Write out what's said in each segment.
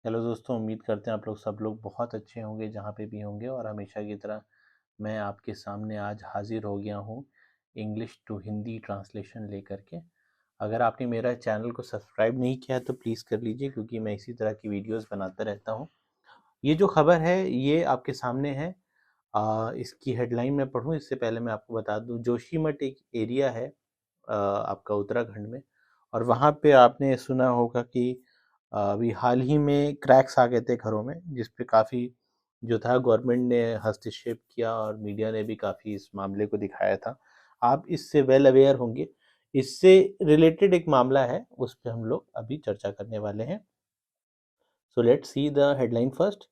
Hello दोस्तों, उम्मीद करते हैं आप लोग सब लोग बहुत अच्छे होंगे जहाँ पे भी होंगे। और हमेशा की तरह मैं आपके सामने आज हाजिर हो गया हूँ इंग्लिश टू हिंदी ट्रांसलेशन लेकर के। अगर आपने मेरा चैनल को सब्सक्राइब नहीं किया है तो प्लीज़ कर लीजिए, क्योंकि मैं इसी तरह की वीडियोस बनाता रहता हूँ। ये जो खबर है ये आपके सामने है। इसकी हेडलाइन मैं पढ़ूँ इससे पहले मैं आपको बता दूँ, जोशीमठ एक एरिया है आपका उत्तराखंड में। और वहाँ पे आपने सुना होगा कि अभी हाल ही में क्रैक्स आ गए थे घरों में, जिस पे काफ़ी जो था गवर्नमेंट ने हस्तक्षेप किया और मीडिया ने भी काफ़ी इस मामले को दिखाया था। आप इससे वेल अवेयर होंगे। इससे रिलेटेड एक मामला है, उस पे हम लोग अभी चर्चा करने वाले हैं। So let's see the headline first.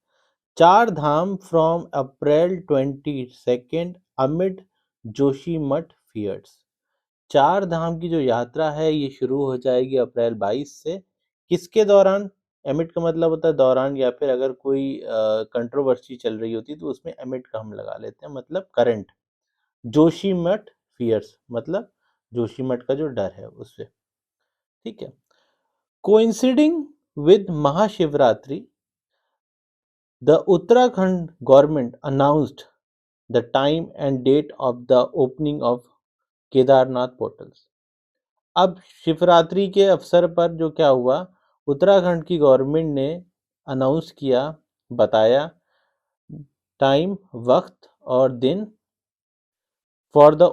Char Dham from April 22 amid Joshimath fears. Char Dham की जो यात्रा है ये शुरू हो जाएगी अप्रैल 22 से। किसके दौरान? एमिट का मतलब होता है दौरान, या फिर अगर कोई कंट्रोवर्सी चल रही होती तो उसमें एमिट का हम लगा लेते हैं, मतलब करंट। जोशीमठ फियर्स मतलब जोशीमठ का जो डर है उससे। ठीक है। Coinciding with Mahashivratri, the Uttarakhand government announced the time and date of the opening of Kedarnath portals. अब शिवरात्रि के अवसर पर जो क्या हुआ, उत्तराखंड की गवर्नमेंट ने अनाउंस किया, बताया टाइम, वक्त और दिन for the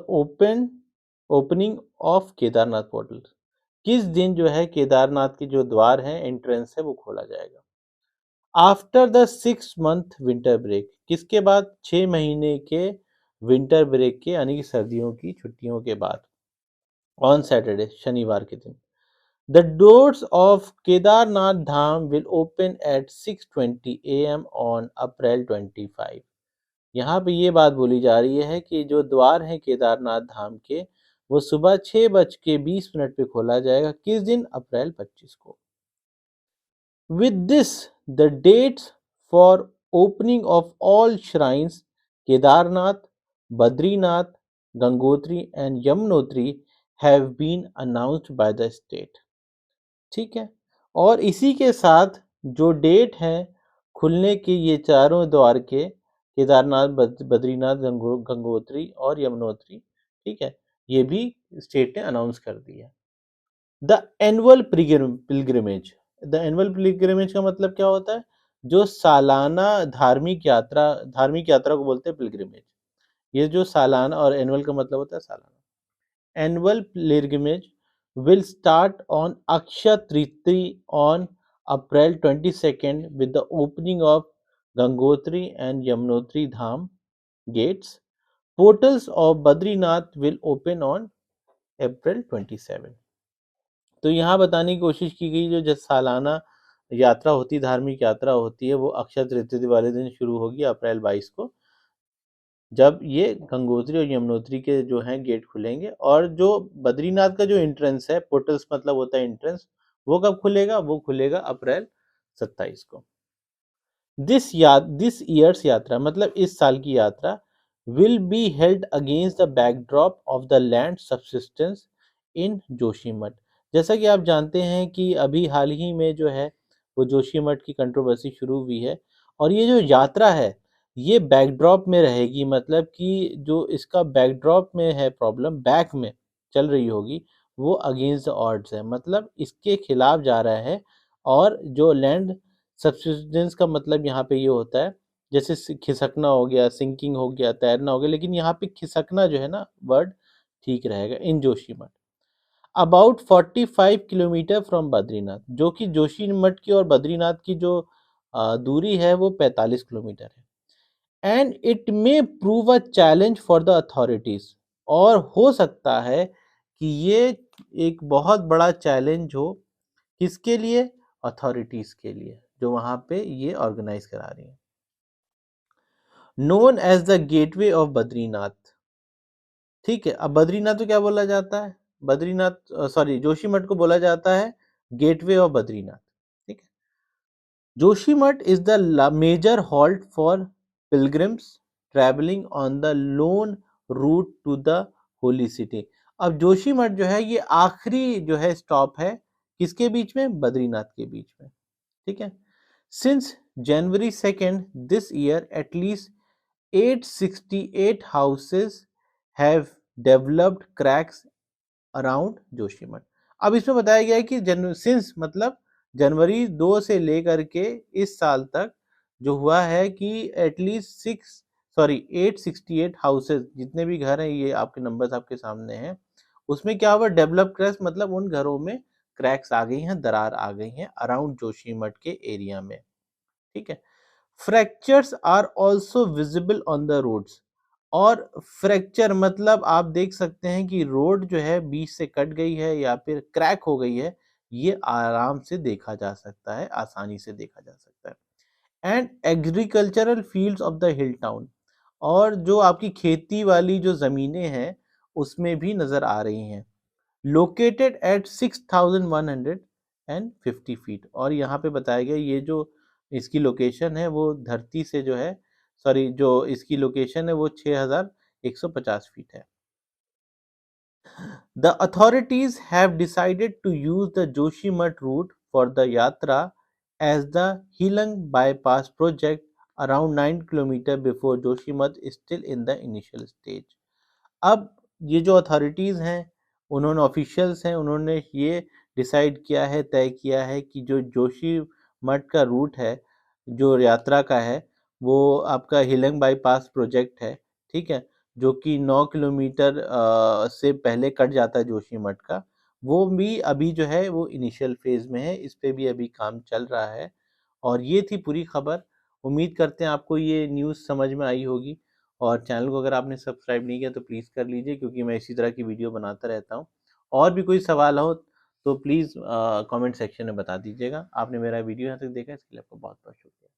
opening of Kedarnath portal. किस दिन जो है केदारनाथ के जो द्वार हैं, एंट्रेंस है, वो खोला जाएगा। After the 6 month winter break, किसके बाद? 6 महीने के विंटर ब्रेक के, यानी कि सर्दियों की छुट्टियों के बाद। ऑन सैटरडे, शनिवार के दिन। The doors of Kedarnath Dham will open at 6:20 AM on April 25। यहाँ पे ये बात बोली जा रही है कि जो द्वार हैं केदारनाथ धाम के, वो सुबह 6:20 पे खोला जाएगा। किस दिन? अप्रैल 25 को। With this, the dates for opening of all shrines Kedarnath, Badrinath, Gangotri and Yamunotri have been announced by the state। ठीक है। और इसी के साथ जो डेट है खुलने के ये चारों द्वार के, केदारनाथ, बद्रीनाथ, गंगोत्री और यमुनोत्री, ठीक है, ये भी स्टेट ने अनाउंस कर दिया। The annual pilgrimage. The annual pilgrimage का मतलब क्या होता है? जो सालाना धार्मिक यात्रा को बोलते हैं पिलग्रिमेज। ये जो सालाना, और एनुअल का मतलब होता है सालाना। Annual pilgrimage will start on Akshaya Tritiya on April 22 with the opening of Gangotri and Yamunotri Dham gates. Portals of Badrinath will open on April 27। तो यहाँ बताने की कोशिश की गई, जो सालाना यात्रा होती, धार्मिक यात्रा होती है, वो अक्षय तृतीया वाले दिन शुरू होगी अप्रैल 22 को, जब ये गंगोत्री और यमुनोत्री के जो हैं गेट खुलेंगे। और जो बद्रीनाथ का जो एंट्रेंस है, पोर्टल्स मतलब होता है एंट्रेंस, वो कब खुलेगा? वो खुलेगा अप्रैल 27 को। दिस ईयर्स यात्रा मतलब इस साल की यात्रा will be held against the backdrop of the land subsistence in Joshimath. जैसा कि आप जानते हैं कि अभी हाल ही में जो है वो जोशीमठ की कंट्रोवर्सी शुरू हुई है, और ये जो यात्रा है ये बैकड्रॉप में रहेगी, मतलब कि जो इसका बैकड्रॉप में है प्रॉब्लम, बैक में चल रही होगी, वो अगेंस्ट द ऑड्स है, मतलब इसके खिलाफ जा रहा है। और जो लैंड सब्सिस्टेंस का मतलब यहाँ पे ये होता है, जैसे खिसकना हो गया, सिंकिंग हो गया, तैरना हो गया, लेकिन यहाँ पे खिसकना जो है ना वर्ड ठीक रहेगा, in Joshimath. About 45 kilometre from Badrinath, जो कि जोशीमठ की और बद्रीनाथ की जो दूरी है वो 45 किलोमीटर है। And it may prove a challenge for the authorities, और हो सकता है कि ये एक बहुत बड़ा चैलेंज हो, किसके लिए? अथॉरिटीज के लिए, जो वहां पे ये ऑर्गेनाइज करा रही है। Known as the gateway of Badrinath. ठीक है। अब बद्रीनाथ तो क्या बोला जाता है? बद्रीनाथ सॉरी जोशीमठ को बोला जाता है गेटवे ऑफ बद्रीनाथ। ठीक है। Joshimath is the major halt for pilgrims travelling on the lone route to the holy city. अब जोशीमठ जो है ये आखिरी जो है स्टॉप है, किसके बीच में? बद्रीनाथ के बीच में। ठीक है। Since January 2nd this year, at least 868 houses have developed cracks around Joshimath. अब इसमें बताया गया है कि सिंस मतलब जनवरी 2 से लेकर के इस साल तक जो हुआ है कि एटलीस्ट 868 हाउसेस, जितने भी घर हैं, ये आपके नंबर्स आपके सामने हैं, उसमें क्या हुआ, डेवलप क्रैक्स मतलब उन घरों में क्रैक्स आ गई हैं, दरार आ गई हैं अराउंड जोशीमठ के एरिया में। ठीक है। Fractures are also visible on the roads. और फ्रैक्चर मतलब आप देख सकते हैं कि रोड जो है बीच से कट गई है या फिर क्रैक हो गई है, ये आराम से देखा जा सकता है, आसानी से देखा जा सकता है। And agricultural fields of the hill town, और जो आपकी खेती वाली जो जमीनें हैं उसमें भी नजर आ रही हैं। लोकेटेड एट 6150 फीट, और यहाँ पे बताया गया ये जो इसकी लोकेशन है वो धरती से जो है, जो इसकी लोकेशन है वो 6150 फीट है। The authorities have decided to use the Joshimath route for the yatra as the Hilang bypass project around 9 km before Joshimath is still in the initial stage. अब ये जो अथॉरिटीज़ हैं, उन्होंने ऑफिशियल्स हैं, उन्होंने ये डिसाइड किया है, तय किया है कि जो जोशी मठ का रूट है, जो यात्रा का है, वो आपका हिलंग बाईपास प्रोजेक्ट है। ठीक है, जो कि 9 किलोमीटर से पहले कट जाता है जोशी मठ का, वो भी अभी जो है वो इनिशियल फेज में है, इस पे भी अभी काम चल रहा है। और ये थी पूरी खबर। उम्मीद करते हैं आपको ये न्यूज़ समझ में आई होगी, और चैनल को अगर आपने सब्सक्राइब नहीं किया तो प्लीज़ कर लीजिए, क्योंकि मैं इसी तरह की वीडियो बनाता रहता हूँ। और भी कोई सवाल हो तो प्लीज़ कमेंट सेक्शन में बता दीजिएगा। आपने मेरा वीडियो यहाँ तक देखा, इसके लिए आपका बहुत बहुत शुक्रिया।